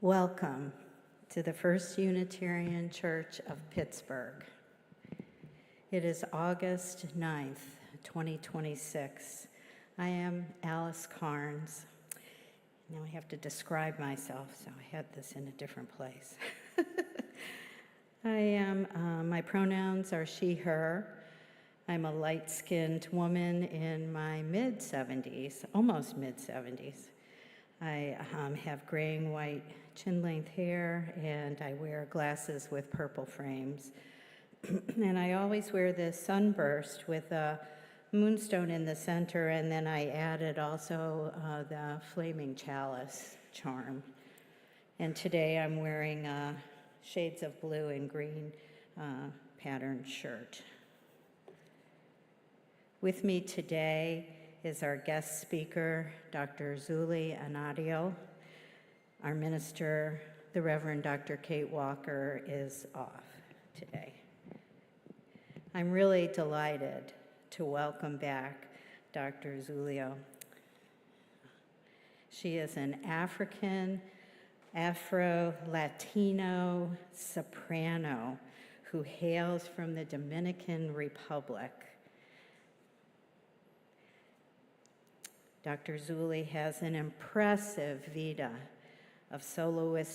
Welcome to the First Unitarian Church of Pittsburgh. It is August 9th, 2026. I am Alice Carnes. Now I have to describe myself, so I had this in a different place. My pronouns are she, her. I'm a light-skinned woman in my mid-70s, almost mid-70s. I have gray and white chin-length hair, and I wear glasses with purple frames. And I always wear this sunburst with a moonstone in the center, and then I added also the flaming chalice charm. And today I'm wearing shades of blue and green patterned shirt. With me today is our guest speaker, Dr. Zuly Inirio. Our minister, the Reverend Dr. Kate Walker, is off today. I'm really delighted to welcome back Dr. Zuly. She is an African, Afro-Latino soprano who hails from the Dominican Republic. Dr. Zuly has an impressive vita of soloing,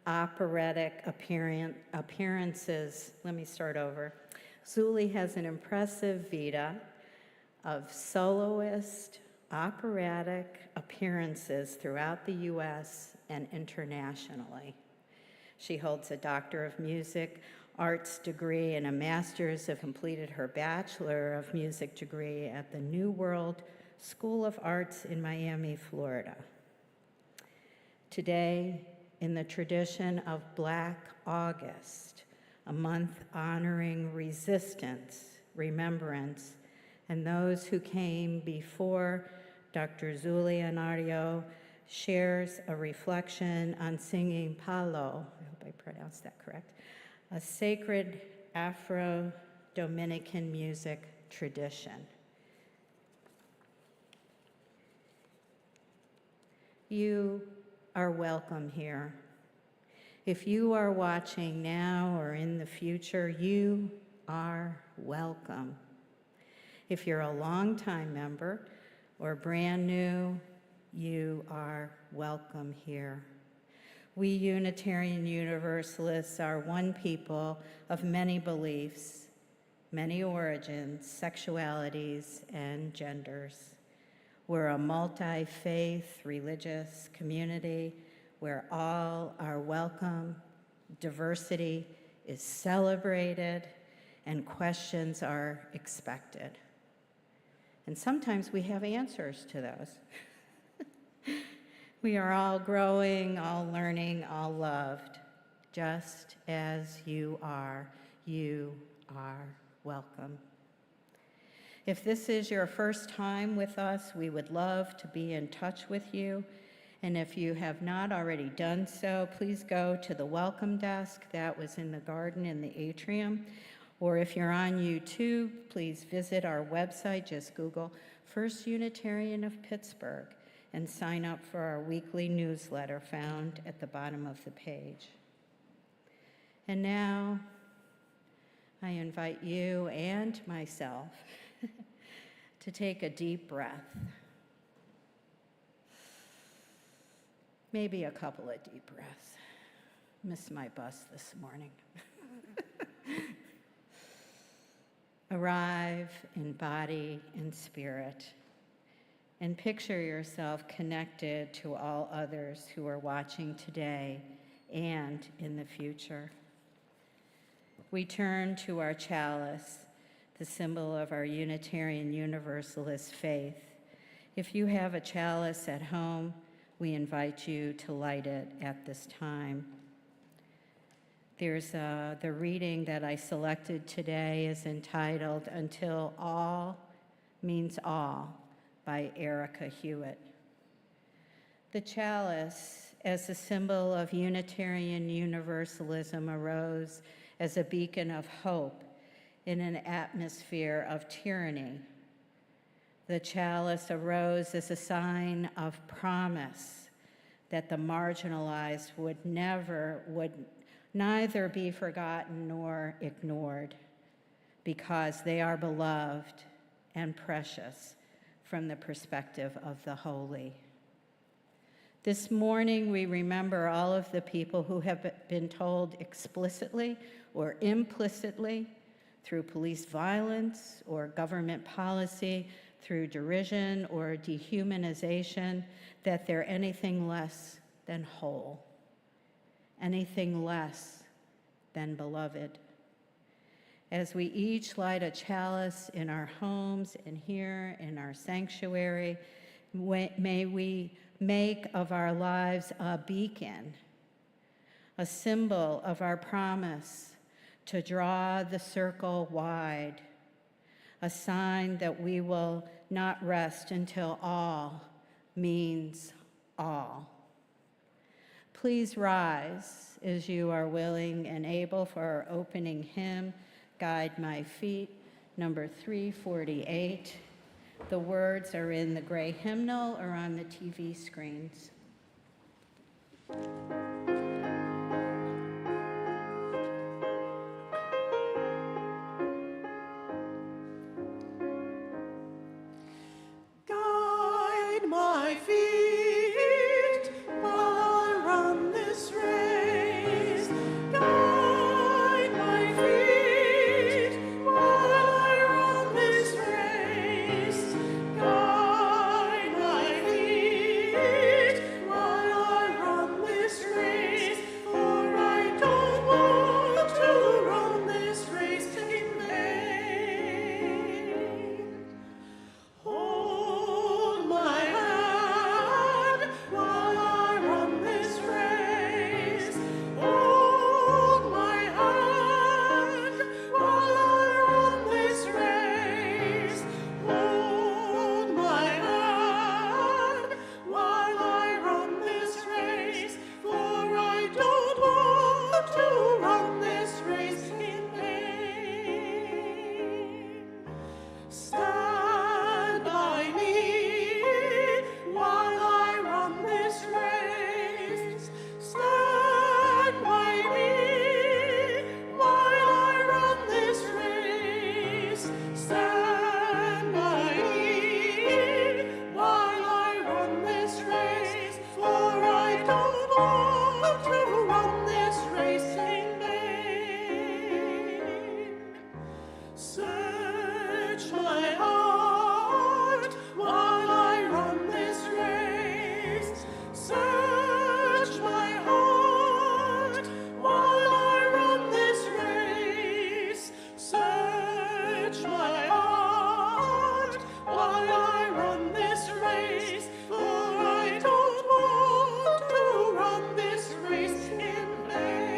operatic appearances. Let me start over. Zuly has an impressive vita of soloist, operatic appearances throughout the U.S. and internationally. She holds a Doctor of Music Arts degree and a master's of completed her Bachelor of Music degree at the New World School of Arts in Miami, Florida. Today, in the tradition of Black August, a month honoring resistance, remembrance, and those who came before, Dr. Zuly Inirio shares a reflection on singing Palo, I hope I pronounced that correct, a sacred Afro-Dominican music tradition. You are welcome here. If you are watching now or in the future, you are welcome. If you're a longtime member or brand new, you are welcome here. We Unitarian Universalists are one people of many beliefs, many origins, sexualities, and genders. We're a multi-faith religious community where all are welcome, diversity is celebrated, and questions are expected. And sometimes we have answers to those. We are all growing, all learning, all loved, just as you are. You are welcome. If this is your first time with us, we would love to be in touch with you. And if you have not already done so, please go to the welcome desk that was in the garden in the atrium. Or if you're on YouTube, please visit our website, just Google First Unitarian of Pittsburgh, and sign up for our weekly newsletter found at the bottom of the page. And now, I invite you and myself to take a deep breath. Maybe a couple of deep breaths. Missed my bus this morning. Arrive in body and spirit, and picture yourself connected to all others who are watching today and in the future. We turn to our chalice, the symbol of our Unitarian Universalist faith. If you have a chalice at home, we invite you to light it at this time. There's the reading that I selected today is entitled Until All Means All by Erica Hewitt. The chalice, as a symbol of Unitarian Universalism, arose as a beacon of hope in an atmosphere of tyranny. The chalice arose as a sign of promise that the marginalized would neither be forgotten nor ignored, because they are beloved and precious from the perspective of the holy. This morning, we remember all of the people who have been told explicitly or implicitly through police violence or government policy, through derision or dehumanization, that they're anything less than whole, anything less than beloved. As we each light a chalice in our homes and here in our sanctuary, may we make of our lives a beacon, a symbol of our promise to draw the circle wide, a sign that we will not rest until all means all. Please rise as you are willing and able for our opening hymn, Guide My Feet, number 348. The words are in the gray hymnal or on the TV screens. Guide my feet while I run this race. Guide my feet while I run this race. Guide my feet while I run this race. For I don't want to run this race in vain. Hold my hand while I run this race. Hold my hand while I run this race. Hold my hand while I run this race. For I don't want to run this race in vain. Stand by me while I run this race. Stand by me while I run this race. Stand by me while I run this race. For I don't want to run this race in vain. Search my heart while I run this race. Search my heart while I run this race. Search my heart while I run this race. For I don't want to run this race in vain.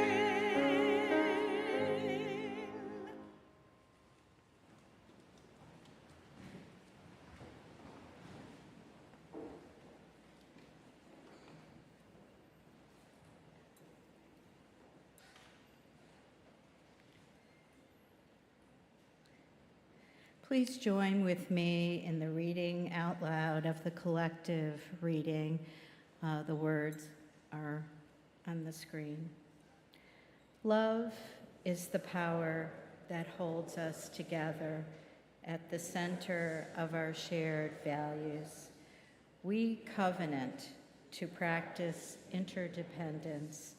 Please join with me in the reading out loud of the collective reading. The words are on the screen. Love is the power that holds us together at the center of our shared values. We covenant to practice interdependence.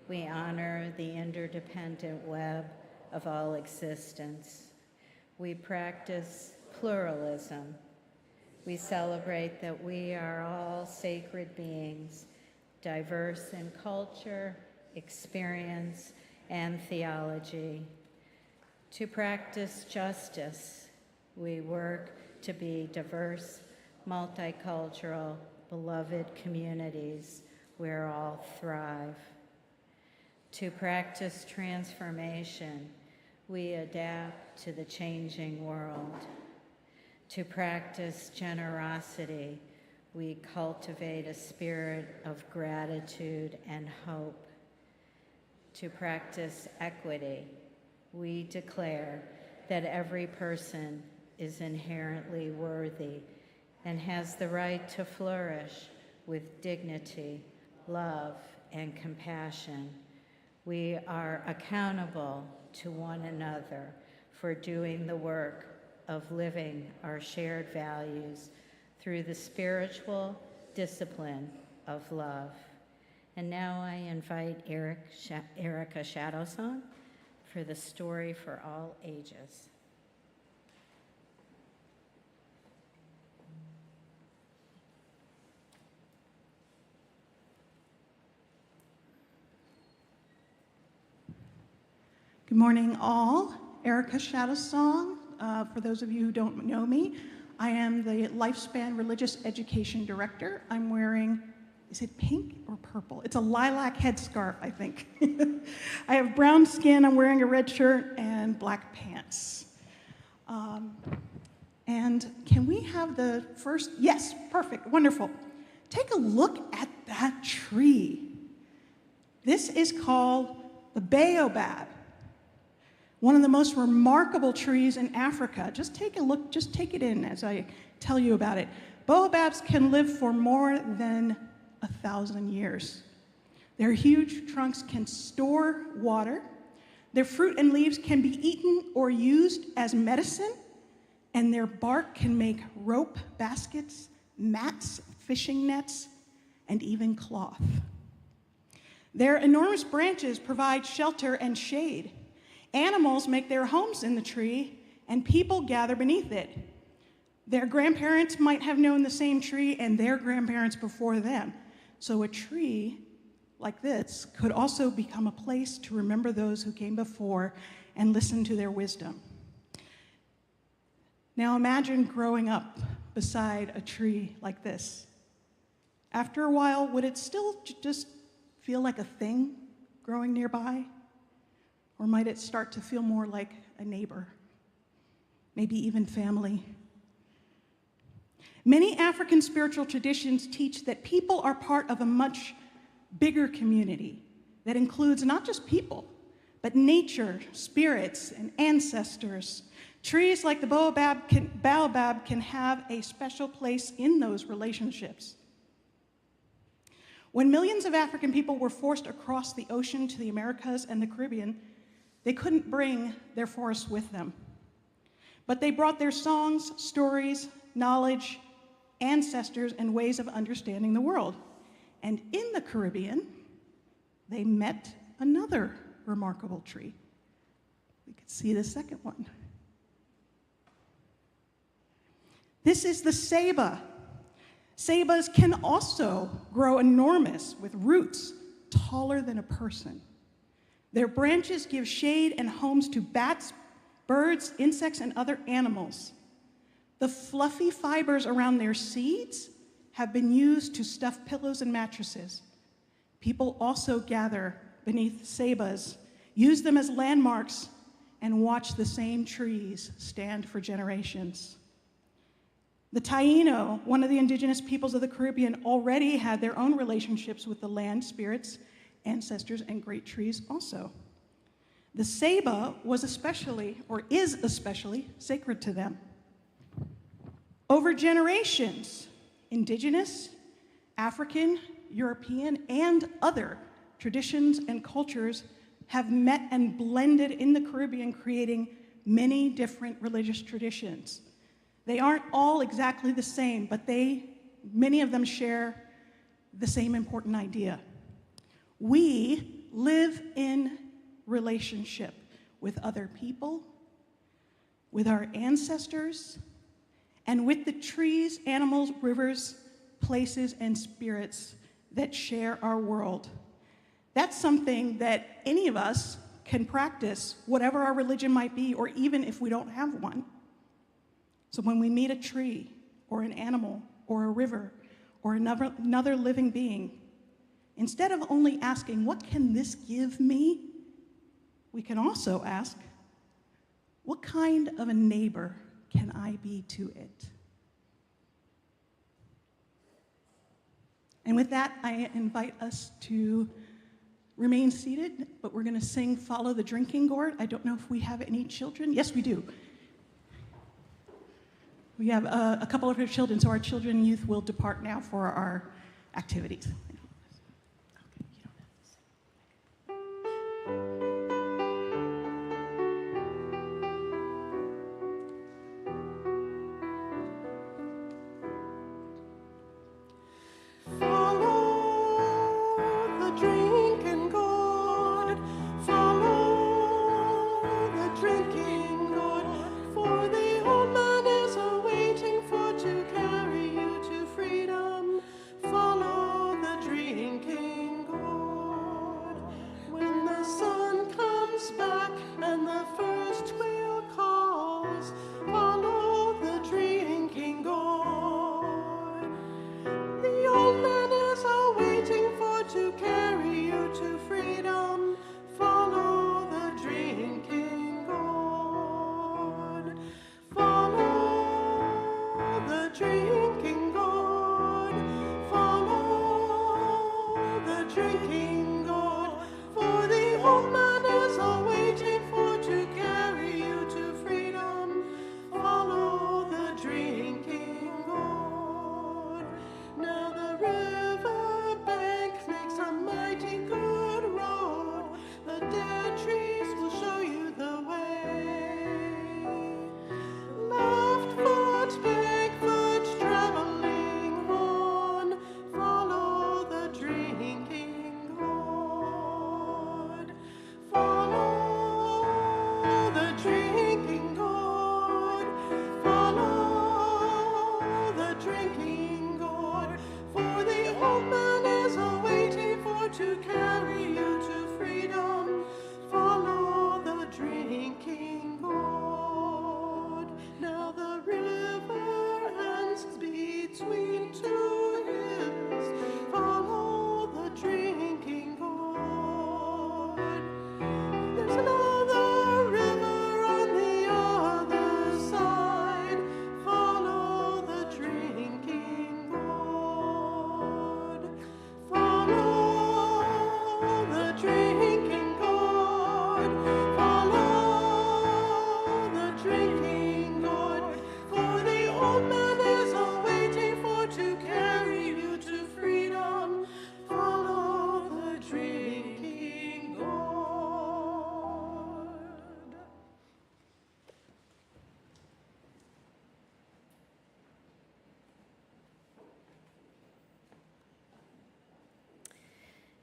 We honor the interdependent web of all existence. We practice pluralism. We celebrate that we are all sacred beings, diverse in culture, experience, and theology. To practice justice, we work to be diverse, multicultural, beloved communities where all thrive. To practice transformation, we adapt to the changing world. To practice generosity, we cultivate a spirit of gratitude and hope. To practice equity, we declare that every person is inherently worthy and has the right to flourish with dignity, love, and compassion. We are accountable to one another for doing the work of living our shared values through the spiritual discipline of love. And now I invite Erica Shadowsong for the story for all ages. Good morning, all. Erica Shadowsong. For those of you who don't know me, I am the Lifespan Religious Education Director. I'm wearing, is it pink or purple? It's a lilac headscarf, I think. I have brown skin, I'm wearing a red shirt, and black pants. And can we have the first? Yes, perfect, wonderful. Take a look at that tree. This is called the baobab. One of the most remarkable trees in Africa. Just take a look, just take it in as I tell you about it. Baobabs can live for more than 1,000 years. Their huge trunks can store water. Their fruit and leaves can be eaten or used as medicine, and their bark can make rope baskets, mats, fishing nets, and even cloth. Their enormous branches provide shelter and shade. Animals make their homes in the tree, and people gather beneath it. Their grandparents might have known the same tree and their grandparents before them. So a tree like this could also become a place to remember those who came before and listen to their wisdom. Now imagine growing up beside a tree like this. After a while, would it still just feel like a thing growing nearby? Or might it start to feel more like a neighbor, maybe even family? Many African spiritual traditions teach that people are part of a much bigger community that includes not just people, but nature, spirits, and ancestors. Trees like the baobab can have a special place in those relationships. When millions of African people were forced across the ocean to the Americas and the Caribbean, they couldn't bring their forests with them. But they brought their songs, stories, knowledge, ancestors, and ways of understanding the world. And in the Caribbean, they met another remarkable tree. We could see the second one. This is the ceiba. Ceibas can also grow enormous with roots taller than a person. Their branches give shade and homes to bats, birds, insects, and other animals. The fluffy fibers around their seeds have been used to stuff pillows and mattresses. People also gather beneath ceibas, use them as landmarks, and watch the same trees stand for generations. The Taino, one of the indigenous peoples of the Caribbean, already had their own relationships with the land, spirits, ancestors, and great trees also. The ceiba was especially, or is especially, sacred to them. Over generations, indigenous, African, European, and other traditions and cultures have met and blended in the Caribbean, creating many different religious traditions. They aren't all exactly the same, but many of them share the same important idea. We live in relationship with other people, with our ancestors, and with the trees, animals, rivers, places, and spirits that share our world. That's something that any of us can practice, whatever our religion might be, or even if we don't have one. So when we meet a tree, or an animal, or a river, or another living being, instead of only asking, what can this give me? We can also ask, what kind of a neighbor can I be to it? And with that, I invite us to remain seated, but we're going to sing Follow the Drinking Gourd. I don't know if we have any children. Yes, we do. We have a couple of our children, so our children and youth will depart now for our activities.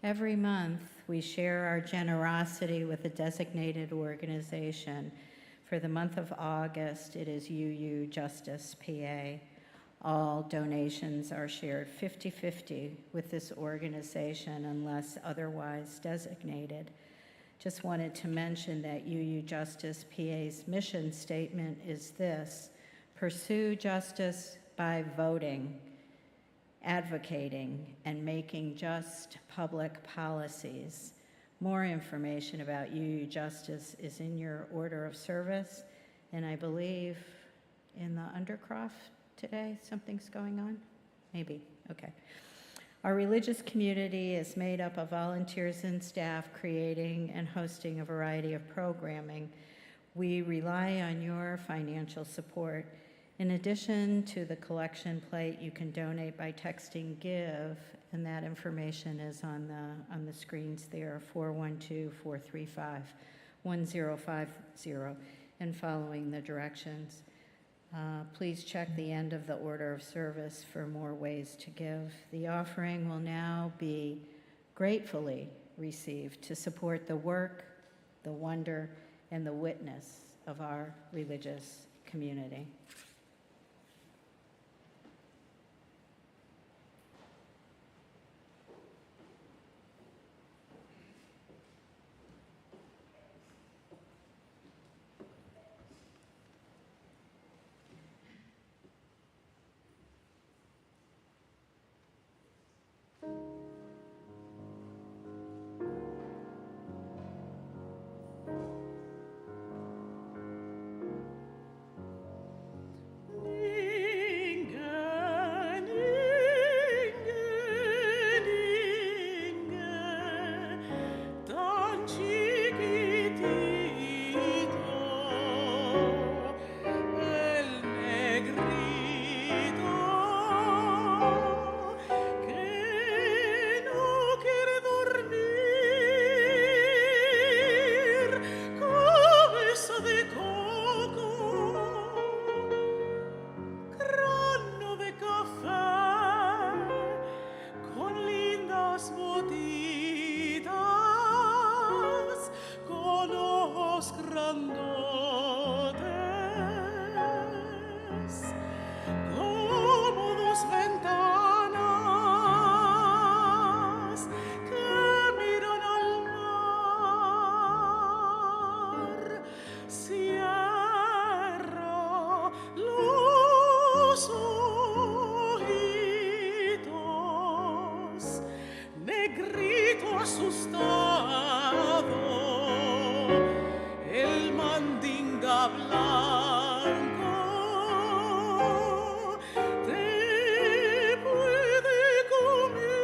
Every month, we share our generosity with a designated organization. For the month of August, it is UU Justice PA. All donations are shared 50-50 with this organization unless otherwise designated. Just wanted to mention that UU Justice PA's mission statement is this: pursue justice by voting, advocating, and making just public policies. More information about UU Justice is in your order of service, and I believe in the Undercroft today, something's going on? Maybe, okay. Our religious community is made up of volunteers and staff creating and hosting a variety of programming. We rely on your financial support. In addition to the collection plate, you can donate by texting GIVE, and that information is on the screens there, 412-435-1050, and following the directions. Please check the end of the order of service for more ways to give. The offering will now be gratefully received to support the work, the wonder, and the witness of our religious community. asustado, el mandinga blanco te puede comer,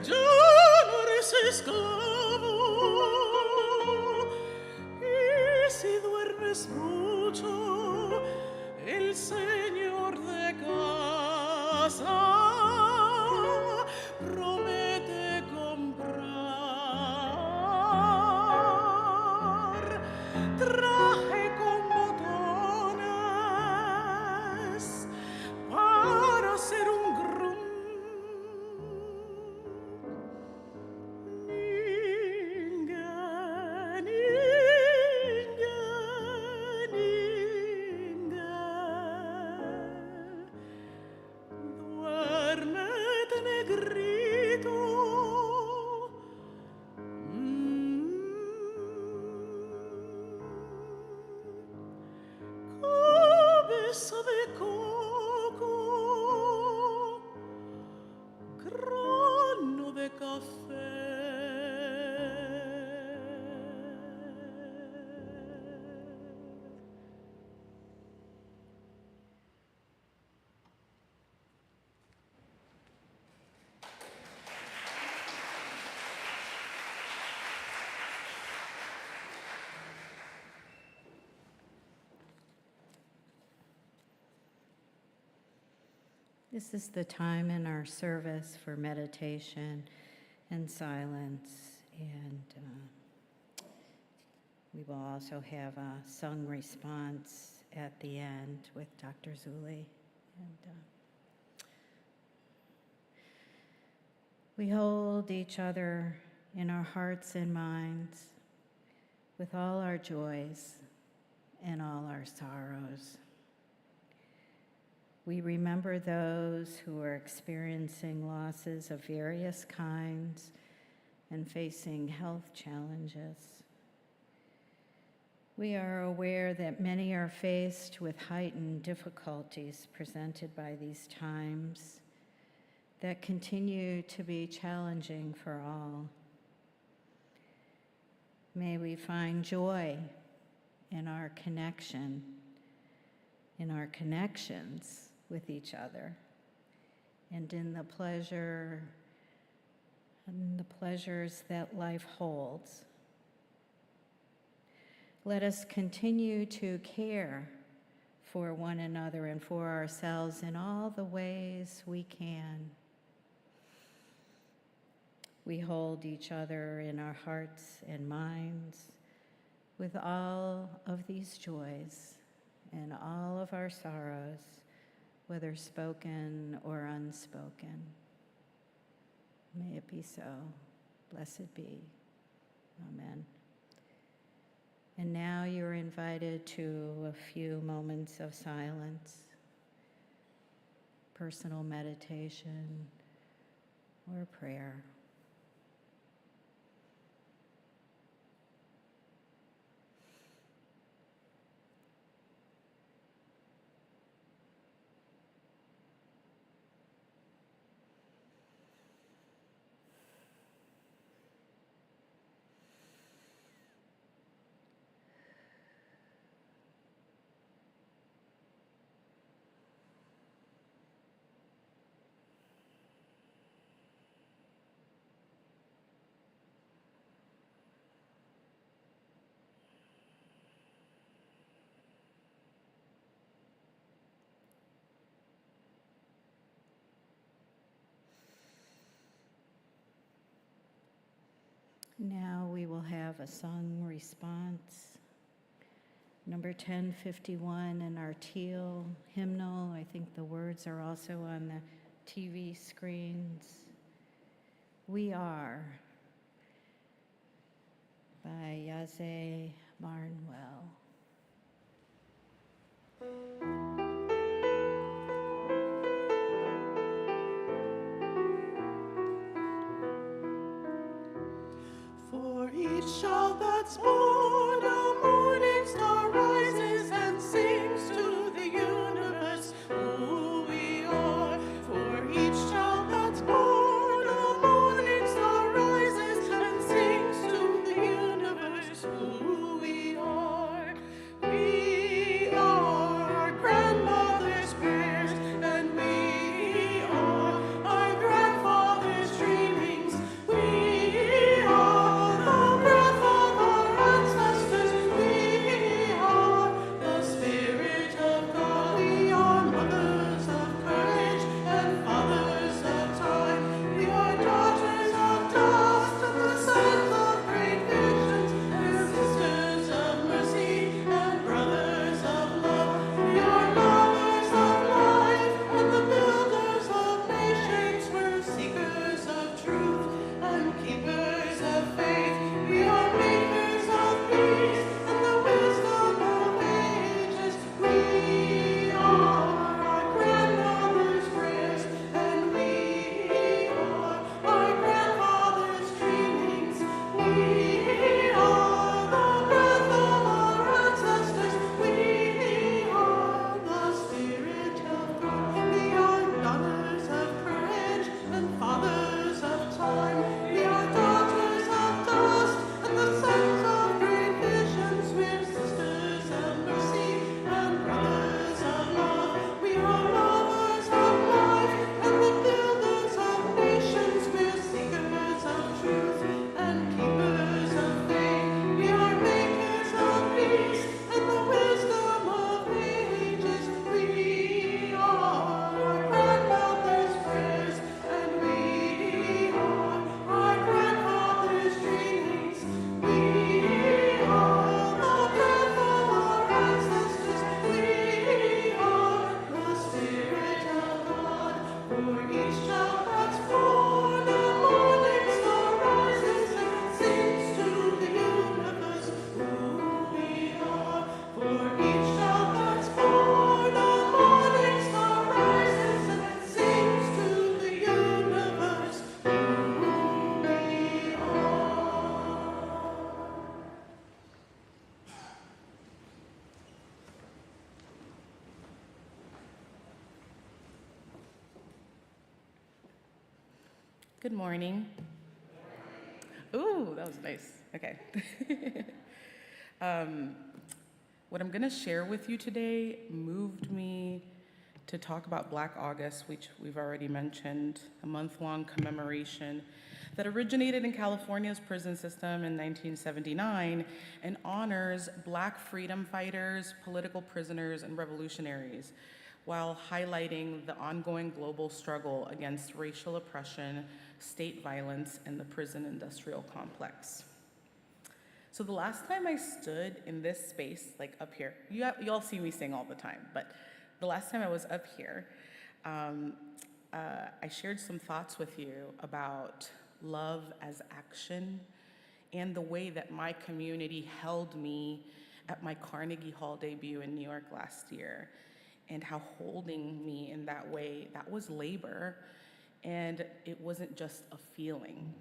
ya no eres esclavo, y si duermes mucho, el señor de casa promete comprar traje con botones para hacer un grum. Ninga, ninga, ninga, duérmete, negrito. Cabeza de coco, grano de café. This is the time in our service for meditation and silence, and we will also have a sung response at the end with Dr. Zuly. And we hold each other in our hearts and minds with all our joys and all our sorrows. We remember those who are experiencing losses of various kinds and facing health challenges. We are aware that many are faced with heightened difficulties presented by these times that continue to be challenging for all. May we find joy in our connection, in our connections with each other, and in the pleasure and the pleasures that life holds. Let us continue to care for one another and for ourselves in all the ways we can. We hold each other in our hearts and minds with all of these joys and all of our sorrows, whether spoken or unspoken. May it be so. Blessed be. Amen. And now you're invited to a few moments of silence, personal meditation, or prayer. Now we will have a sung response. Number 1051 in our teal hymnal. I think the words are also on the TV screens. We Are by Yaze Barnwell. For each child that's born, a morning star rises and sings to the universe who we are. For each child that's born, Good morning. Ooh, that was nice. Okay. What I'm going to share with you today moved me to talk about Black August, which we've already mentioned, a month-long commemoration that originated in California's prison system in 1979 and honors Black freedom fighters, political prisoners, and revolutionaries, while highlighting the ongoing global struggle against racial oppression, state violence, and the prison industrial complex. So the last time I stood in this space, like up here, you all see me sing all the time, but the last time I was up here, I shared some thoughts with you about love as action and the way that my community held me at my Carnegie Hall debut in New York last year, and how holding me in that way, that was labor, and it wasn't just a feeling.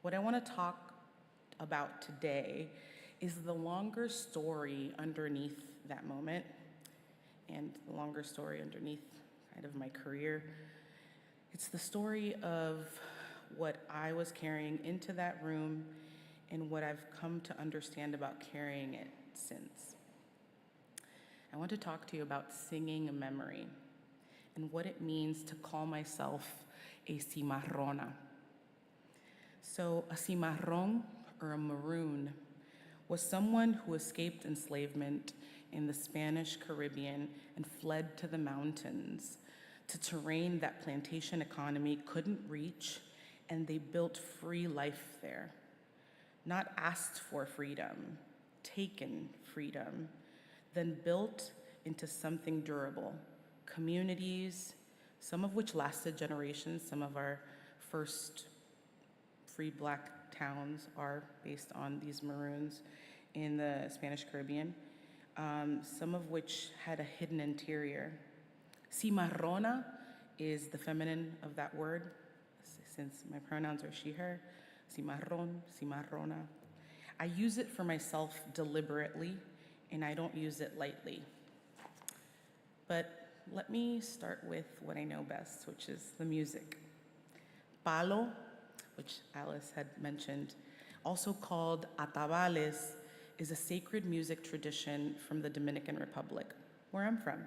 What I want to talk about today is the longer story underneath that moment, and the longer story underneath kind of my career. It's the story of what I was carrying into that room and what I've come to understand about carrying it since. I want to talk to you about singing a memory and what it means to call myself a cimarrona. So a cimarrón, or a maroon, was someone who escaped enslavement in the Spanish Caribbean and fled to the mountains, to terrain that plantation economy couldn't reach, and they built free life there. Not asked for freedom, taken freedom, then built into something durable. Communities, some of which lasted generations. Some of our first free Black towns are based on these maroons in the Spanish Caribbean, some of which had a hidden interior. Cimarrona is the feminine of that word, since my pronouns are she, her. Cimarrón, cimarrona. I use it for myself deliberately, and I don't use it lightly. But let me start with what I know best, which is the music. Palo, which Alice had mentioned, also called atabales, is a sacred music tradition from the Dominican Republic, where I'm from.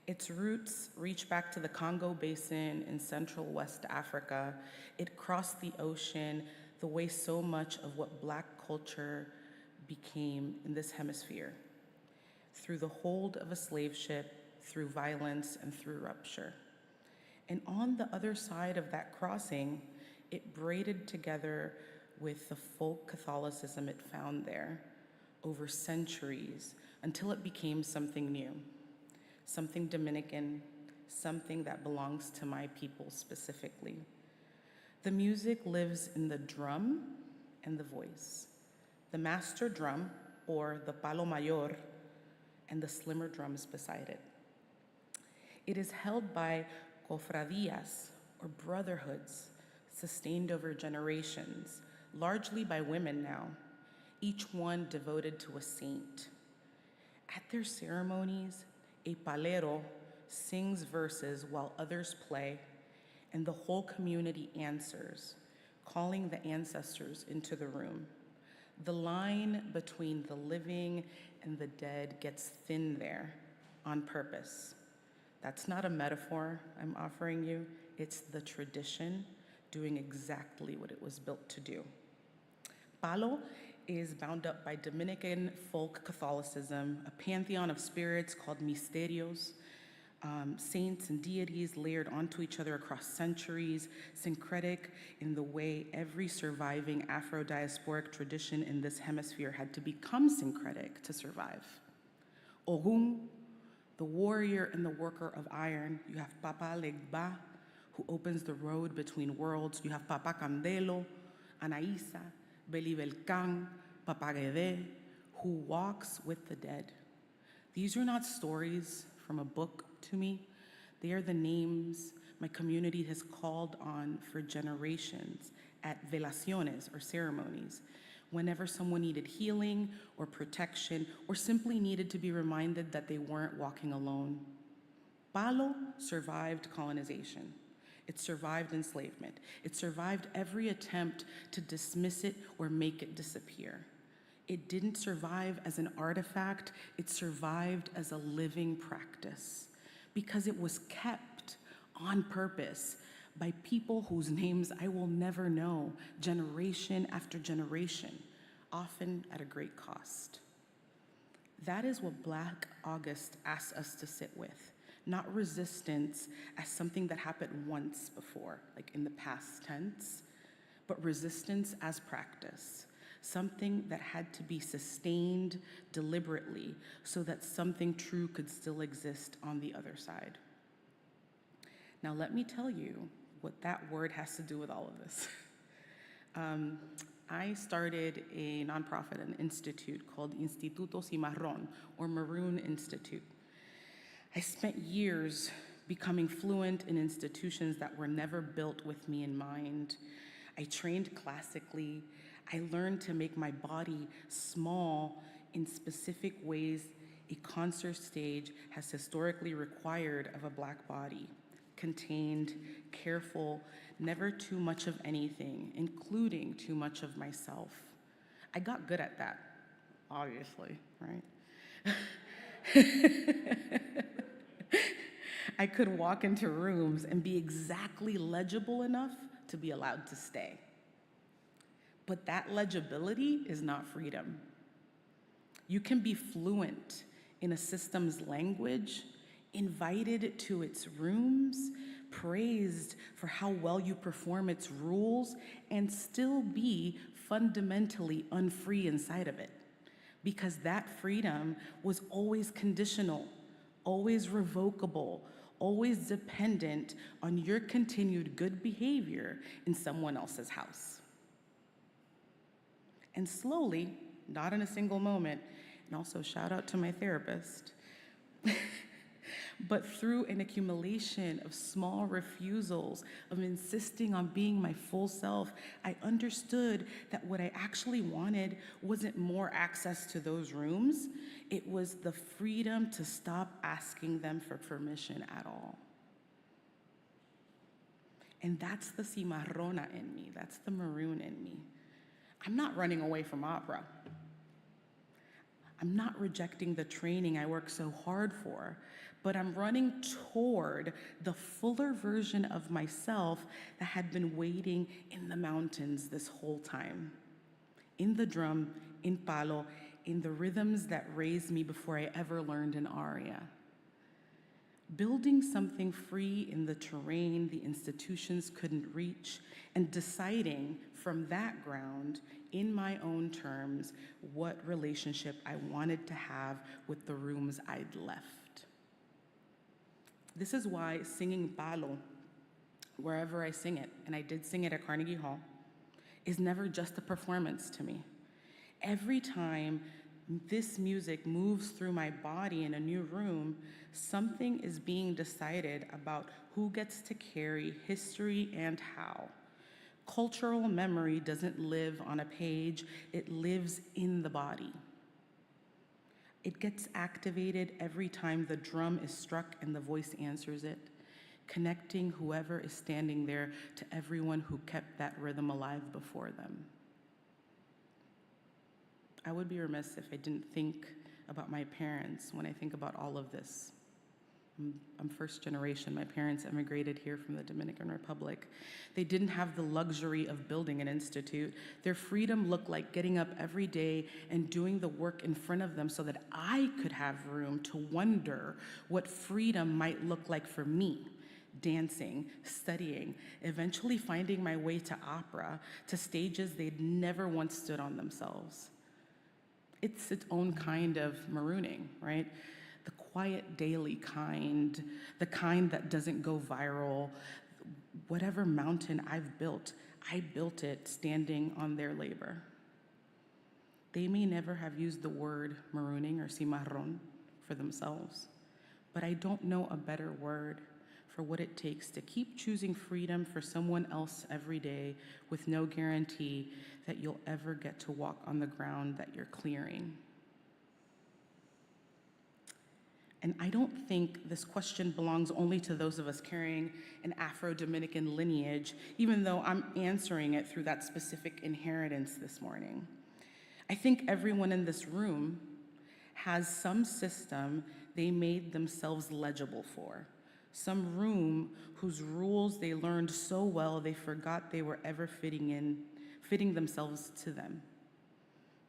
Its roots reach back to the Congo Basin in Central West Africa. It crossed the ocean the way so much of what Black culture became in this hemisphere, through the hold of a slave ship, through violence, and through rupture. And on the other side of that crossing, it braided together with the folk Catholicism it found there over centuries until it became something new, something Dominican, something that belongs to my people specifically. The music lives in the drum and the voice, the master drum, or the palo mayor, and the slimmer drums beside it. It is held by cofradías, or brotherhoods, sustained over generations, largely by women now, each one devoted to a saint. At their ceremonies, a palero sings verses while others play, and the whole community answers, calling the ancestors into the room. The line between the living and the dead gets thin there on purpose. That's not a metaphor I'm offering you. It's the tradition doing exactly what it was built to do. Palo is bound up by Dominican folk Catholicism, a pantheon of spirits called misterios, saints and deities layered onto each other across centuries, syncretic in the way every surviving Afro-diasporic tradition in this hemisphere had to become syncretic to survive. Ogum, the warrior and the worker of iron. You have Papa Legba, who opens the road between worlds. You have Papa Candelo, Anaísa, Belibelcan, Papa Gede, who walks with the dead. These are not stories from a book to me. They are the names my community has called on for generations at velaciones, or ceremonies, whenever someone needed healing or protection, or simply needed to be reminded that they weren't walking alone. Palo survived colonization. It survived enslavement. It survived every attempt to dismiss it or make it disappear. It didn't survive as an artifact, it survived as a living practice because it was kept on purpose by people whose names I will never know, generation after generation, often at a great cost. That is what Black August asks us to sit with, not resistance as something that happened once before, like in the past tense, but resistance as practice, something that had to be sustained deliberately so that something true could still exist on the other side. Now, let me tell you what that word has to do with all of this. I started a nonprofit, an institute called Instituto Cimarrón, or Maroon Institute. I spent years becoming fluent in institutions that were never built with me in mind. I trained classically. I learned to make my body small in specific ways a concert stage has historically required of a Black body. Contained, careful, never too much of anything, including too much of myself. I got good at that, obviously, right? I could walk into rooms and be exactly legible enough to be allowed to stay. But that legibility is not freedom. You can be fluent in a system's language, invited to its rooms, praised for how well you perform its rules, and still be fundamentally unfree inside of it. Because that freedom was always conditional, always revocable, always dependent on your continued good behavior in someone else's house. And slowly, not in a single moment, and also shout out to my therapist, but through an accumulation of small refusals, of insisting on being my full self, I understood that what I actually wanted wasn't more access to those rooms, it was the freedom to stop asking them for permission at all. And that's the cimarrona in me, that's the maroon in me. I'm not running away from opera. I'm not rejecting the training I worked so hard for, but I'm running toward the fuller version of myself that had been waiting in the mountains this whole time. In the drum, in Palo, in the rhythms that raised me before I ever learned an aria. Building something free in the terrain the institutions couldn't reach, and deciding from that ground, in my own terms, what relationship I wanted to have with the rooms I'd left. This is why singing Palo, wherever I sing it, and I did sing it at Carnegie Hall, is never just a performance to me. Every time this music moves through my body in a new room, something is being decided about who gets to carry history and how. Cultural memory doesn't live on a page, it lives in the body. It gets activated every time the drum is struck and the voice answers it, connecting whoever is standing there to everyone who kept that rhythm alive before them. I would be remiss if I didn't think about my parents when I think about all of this. I'm first generation. My parents immigrated here from the Dominican Republic. They didn't have the luxury of building an institute. Their freedom looked like getting up every day and doing the work in front of them so that I could have room to wonder what freedom might look like for me. Dancing, studying, eventually finding my way to opera, to stages they'd never once stood on themselves. It's its own kind of marooning, right? The quiet daily kind, the kind that doesn't go viral. Whatever mountain I've built, I built it standing on their labor. They may never have used the word marooning or cimarrón for themselves, but I don't know a better word for what it takes to keep choosing freedom for someone else every day with no guarantee that you'll ever get to walk on the ground that you're clearing. And I don't think this question belongs only to those of us carrying an Afro-Dominican lineage, even though I'm answering it through that specific inheritance this morning. I think everyone in this room has some system they made themselves legible for, some room whose rules they learned so well they forgot they were ever fitting themselves to them.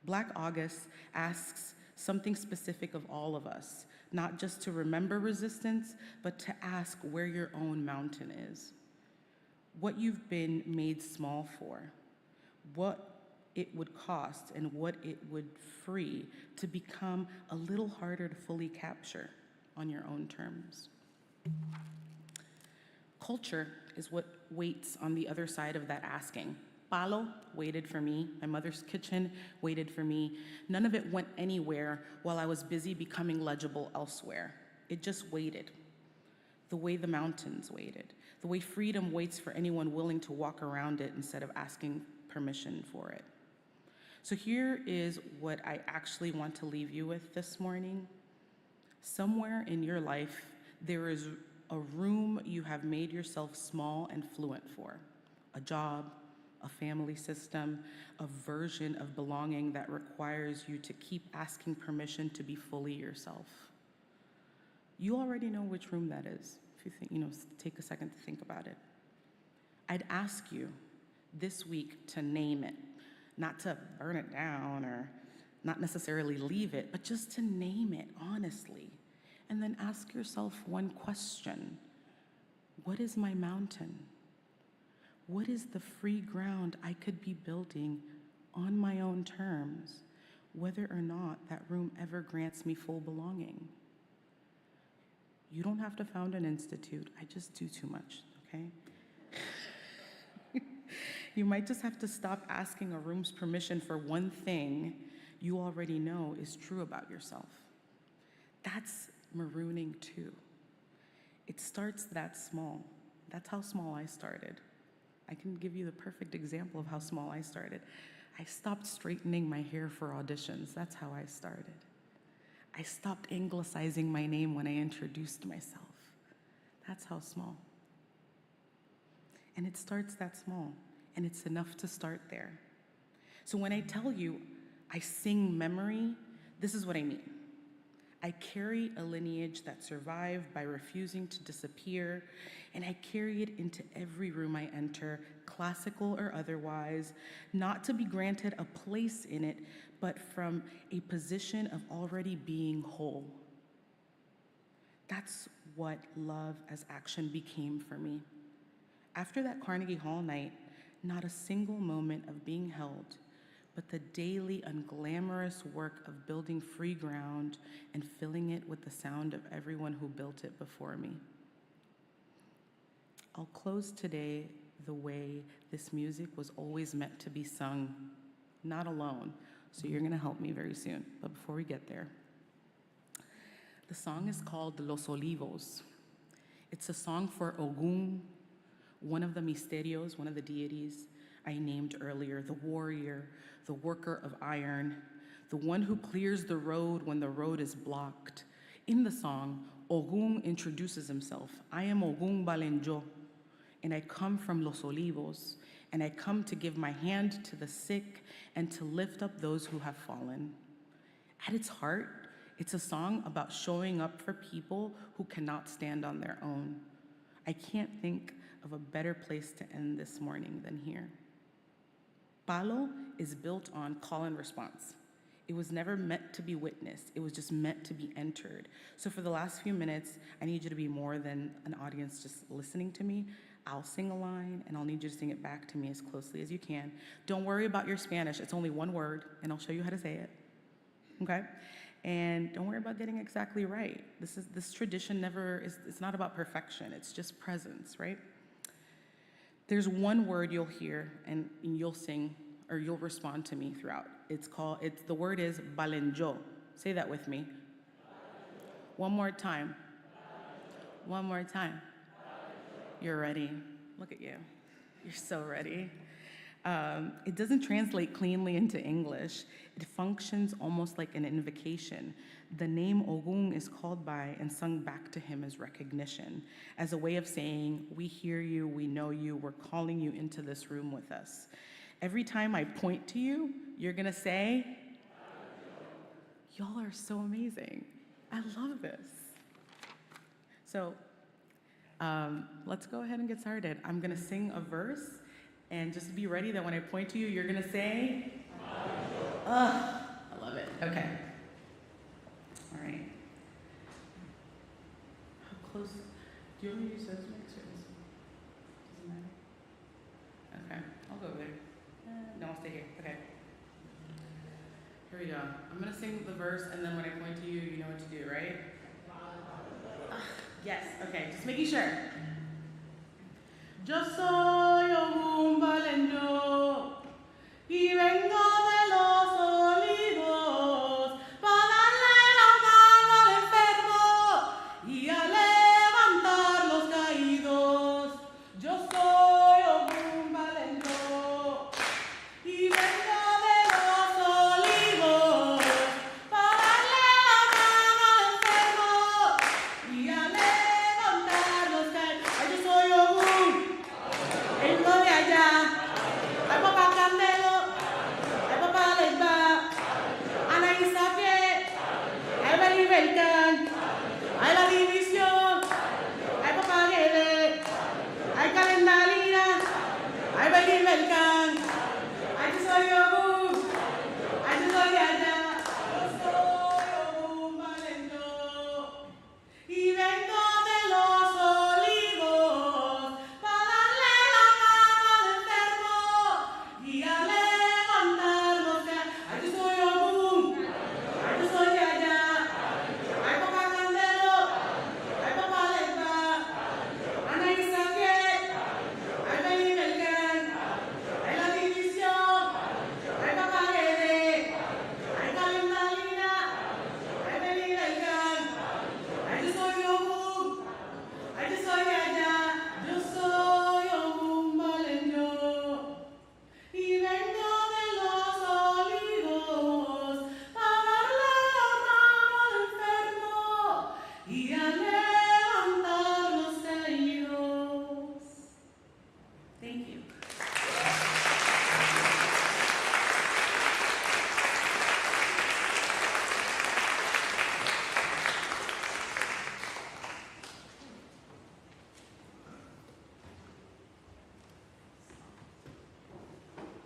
Black August asks something specific of all of us, not just to remember resistance, but to ask where your own mountain is, what you've been made small for, what it would cost and what it would free to become a little harder to fully capture on your own terms. Culture is what waits on the other side of that asking. Palo waited for me. My mother's kitchen waited for me. None of it went anywhere while I was busy becoming legible elsewhere. It just waited. The way the mountains waited. The way freedom waits for anyone willing to walk around it instead of asking permission for it. So here is what I actually want to leave you with this morning. Somewhere in your life, there is a room you have made yourself small and fluent for. A job, a family system, a version of belonging that requires you to keep asking permission to be fully yourself. You already know which room that is. If you think, take a second to think about it. I'd ask you this week to name it, not to burn it down or not necessarily leave it, but just to name it honestly. And then ask yourself one question. What is my mountain? What is the free ground I could be building on my own terms, whether or not that room ever grants me full belonging? You don't have to found an institute. I just do too much, okay? You might just have to stop asking a room's permission for one thing you already know is true about yourself. That's marooning too. It starts that small. That's how small I started. I can give you the perfect example of how small I started. I stopped straightening my hair for auditions. That's how I started. I stopped anglicizing my name when I introduced myself. That's how small. And it starts that small, and it's enough to start there. So when I tell you I sing memory, this is what I mean. I carry a lineage that survived by refusing to disappear, and I carry it into every room I enter, classical or otherwise, not to be granted a place in it, but from a position of already being whole. That's what love as action became for me. After that Carnegie Hall night, not a single moment of being held, but the daily unglamorous work of building free ground and filling it with the sound of everyone who built it before me. I'll close today the way this music was always meant to be sung, not alone, so you're gonna help me very soon. But before we get there, the song is called Los Olivos. It's a song for Ogun, one of the misterios, one of the deities I named earlier, the warrior, the worker of iron, the one who clears the road when the road is blocked. In the song, Ogun introduces himself. I am Ogun Balenjo, and I come from Los Olivos, and I come to give my hand to the sick and to lift up those who have fallen. At its heart, it's a song about showing up for people who cannot stand on their own. I can't think of a better place to end this morning than here. Palo is built on call and response. It was never meant to be witnessed. It was just meant to be entered. So for the last few minutes, I need you to be more than an audience just listening to me. I'll sing a line, and I'll need you to sing it back to me as closely as you can. Don't worry about your Spanish. It's only one word, and I'll show you how to say it, okay? And don't worry about getting exactly right. This tradition it's not about perfection. It's just presence, right? There's one word you'll hear, and you'll sing, or you'll respond to me throughout. The word is balenjo. Say that with me. One more time. One more time. You're ready. Look at you. You're so ready. It doesn't translate cleanly into English. It functions almost like an invocation. The name Ogun is called by and sung back to him as recognition, as a way of saying, we hear you, we know you, we're calling you into this room with us. Every time I point to you, you're gonna say, y'all are so amazing. I love this. So let's go ahead and get started. I'm gonna sing a verse, and just be ready that when I point to you, you're gonna say, ugh, I love it. Okay. All right. How close? Do you want me to use those mics or this one? Doesn't matter. Okay, I'll go over there. No, I'll stay here. Okay. Here we go. I'm gonna sing the verse, and then when I point to you, you know what to do, right? Yes. Okay. Just making sure. Yo soy un baleño y vengo de los olivos para darle la mano al enfermo y a levantar los caídos. Yo soy un baleño y vengo de los olivos para darle la mano al enfermo y a levantar los caídos. Ay, yo soy un el no de allá, ay papá Candelo, ay papá Lesba, Ana Isabel, ay Beli Belcan, ay la división, ay papá Gede, ay Calendalina, ay Beli Belcan, ay yo soy Yogun, ay yo soy de allá, yo soy un valento y vengo de los olivos para darle la mano al enfermo y a levantar los caídos. Ay, yo soy Ogún, ay, yo soy de allá, ay, papá Candelo, ay, papá Lesba, Ana Isabel, ay, Beli Belcan, ay, la división, ay, papá Gede, ay, Calendalina, ay, Beli Belcan, ay, yo soy Ogún, ay, yo soy de allá, yo soy un baleño y vengo de los olivos para darle la mano al enfermo y a levantar los caídos. Thank you.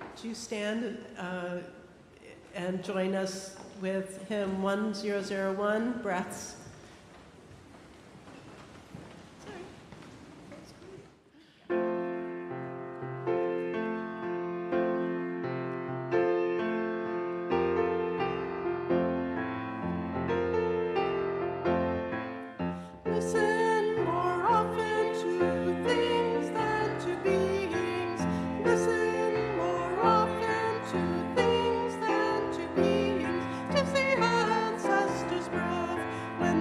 Would you stand and join us with hymn 1001, Breaths? Listen more often to things than to beings. Listen more often to things than to beings. To see ancestors' breath when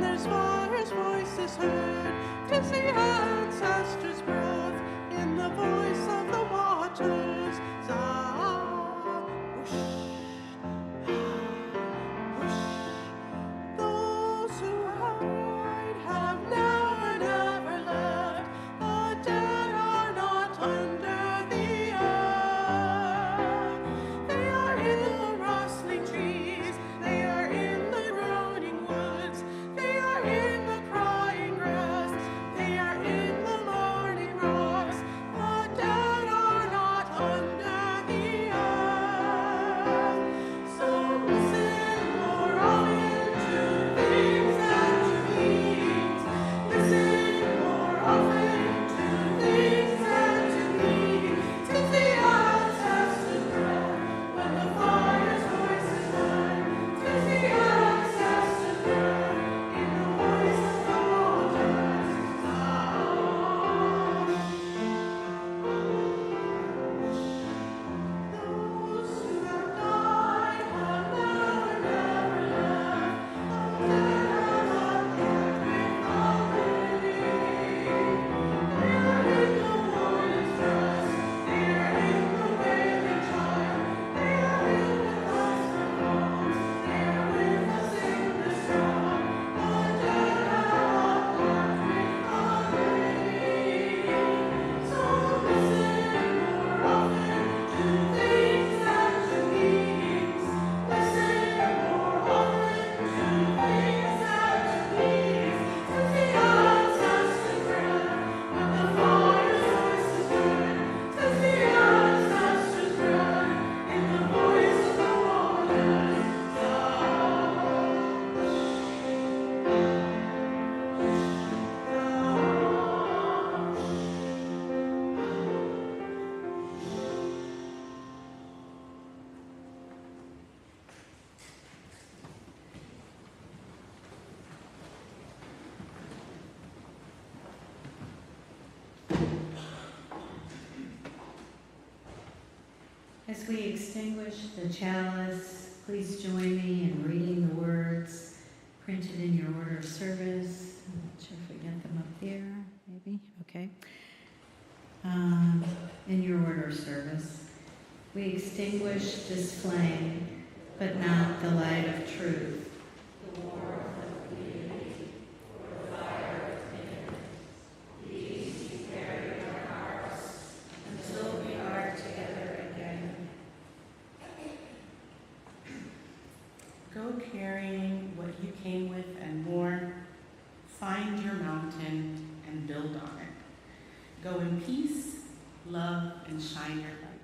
As we extinguish the chalice, please join me in reading the words printed in your order of service. I'm not sure if we get them up here, maybe, okay. In your order of service, we extinguish this flame, but not the light of truth. Go carrying what you came with and more. Find your mountain and build on it. Go in peace, love, and shine your light.